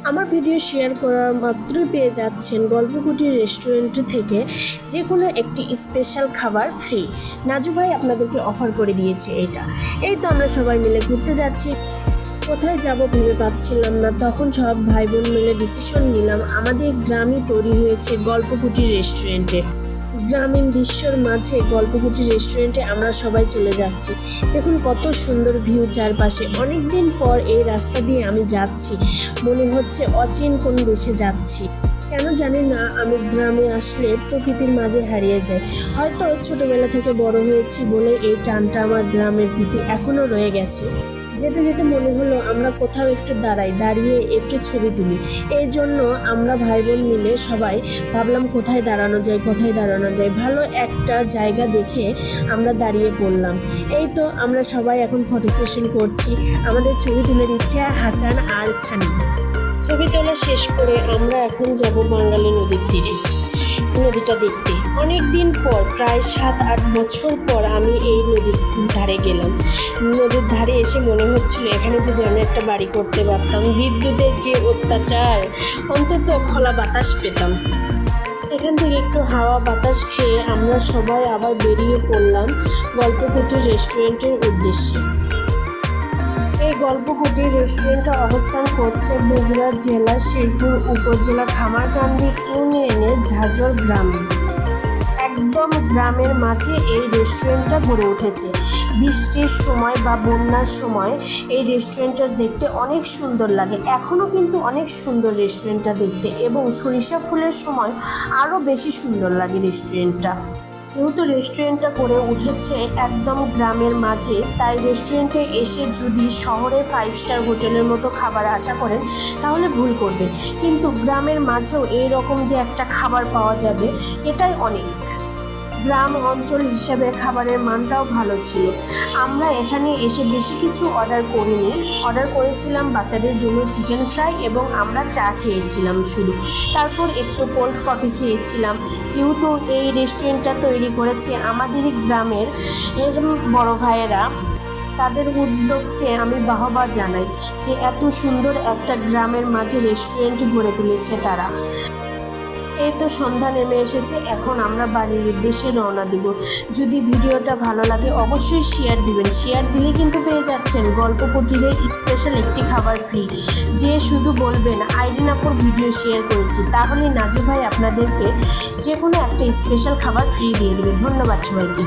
আমার video share করার মাত্রই পেয়ে যাচ্ছেন গল্পকুটির রেস্টুরেন্ট থেকে যে কোনো একটি স্পেশাল খাবার ফ্রি। নাজু ভাই আপনাদেরকে অফার করে দিয়েছে এটা। এই তো আমরা সবাই মিলে ঘুরতে যাচ্ছি, কোথায় যাব ভেবে পাচ্ছিলাম না। তখন সব ভাই বোন মিলে ডিসিশন নিলাম আমাদের গ্রামই তৈরি হয়েছে গল্পকুটির রেস্টুরেন্টে। গ্রামীণ দৃশ্যর মাঝে গল্পকুটির রেস্টুরেন্টে আমরা সবাই চলে যাচ্ছি। দেখুন কত সুন্দর ভিউ চারপাশে। অনেকদিন পর এই রাস্তা দিয়ে আমি যাচ্ছি, মনে হচ্ছে অচিন কোন দেশে যাচ্ছি। কেন জানি না, আমি গ্রামে আসলে প্রকৃতির মাঝে হারিয়ে যাই। হয়তো ছোটবেলা থেকে বড় হয়েছি বলে এই টানটা আমার গ্রামের প্রতি এখনো রয়ে গেছে। যেতে যেতে মনে হলো আমরা কোথাও একটু দাঁড়িয়ে একটু ছবি তুলি। এই জন্য আমরা ভাই বোন মিলে সবাই ভাবলাম কোথায় দাঁড়ানো যায়। ভালো একটা জায়গা দেখে আমরা দাঁড়িয়ে পড়লাম। এই তো আমরা সবাই এখন ফটো সেশন করছি। আমাদের ছবি তুলে দিচ্ছে হাসান আর সানি। ছবি তোলা শেষ করে আমরা এখন যাব বাঙালি নদীর তীরে, নদীটা দেখতে। অনেক দিন পর, প্রায় 7-8 বছর পর আমি এই নদীর ধারে গেলাম। নদীর ধারে এসে মনে হচ্ছিল এখানে যদি আমি একটা বাড়ি করতে পারতাম। বিদ্যুতের যে অত্যাচার, অন্তত খোলা বাতাস পেতাম। এখান থেকে একটু হাওয়া বাতাস খেয়ে আমরা সবাই আবার বেরিয়ে পড়লাম গল্পকুটির রেস্টুরেন্টের উদ্দেশ্যে। এই গল্পকুটির রেস্টুরেন্টটা অবস্থান করছে বগুড়া জেলা শেরপুর উপজেলা খামারকান্দি ইউনিয়নের ঝাজর গ্রামে। একদম গ্রামের মাঝে এই রেস্টুরেন্টটা গড়ে উঠেছে। বৃষ্টির সময় বা বন্যার সময় এই রেস্টুরেন্টটা দেখতে অনেক সুন্দর লাগে। এখনও কিন্তু অনেক সুন্দর রেস্টুরেন্টটা দেখতে, এবং সরিষা ফুলের সময় আরও বেশি সুন্দর লাগে রেস্টুরেন্টটা। যেহেতু রেস্টুরেন্টটা গড়ে উঠেছে একদম গ্রামের মাঝে, তাই রেস্টুরেন্টে এসে যদি শহরে 5 স্টার হোটেলের মতো খাবার আশা করেন তাহলে ভুল করবেন। কিন্তু গ্রামের মাঝেও এই রকম যে একটা খাবার পাওয়া যাবে, এটাই অনেক। গ্রাম অঞ্চল হিসাবে খাবারের মানটাও ভালো ছিল। আমরা এখানে এসে বেশি কিছু অর্ডার করিনি। অর্ডার করেছিলাম বাচ্চাদের জন্য চিকেন ফ্রাই, এবং আমরা চা খেয়েছিলাম শুধু। তারপর একটু কোল্ড কফি খেয়েছিলাম। যেহেতু এই রেস্টুরেন্টটা তৈরি করেছে আমাদেরই গ্রামের বড় ভাইয়েরা, তাদের উদ্যোগকে আমি বাহবা জানাই যে এত সুন্দর একটা গ্রামের মাঝে রেস্টুরেন্ট গড়ে তুলেছে তারা। এই তো সন্ধ্যা নেমে এসেছে, এখন আমরা বাড়ির উদ্দেশ্যে রওনা দিব। যদি ভিডিওটা ভালো লাগে অবশ্যই শেয়ার দিবেন। শেয়ার দিলে কিন্তু পেয়ে যাচ্ছেন গল্পকুটিরের স্পেশাল একটি খাবার ফ্রি। যে শুধু বলবেন আইরিন আপুর ভিডিও শেয়ার করেছি, তাহলে নাজু ভাই আপনাদেরকে যে কোনো একটা স্পেশাল খাবার ফ্রি দিয়ে দেবে। ধন্যবাদ সবাইকে।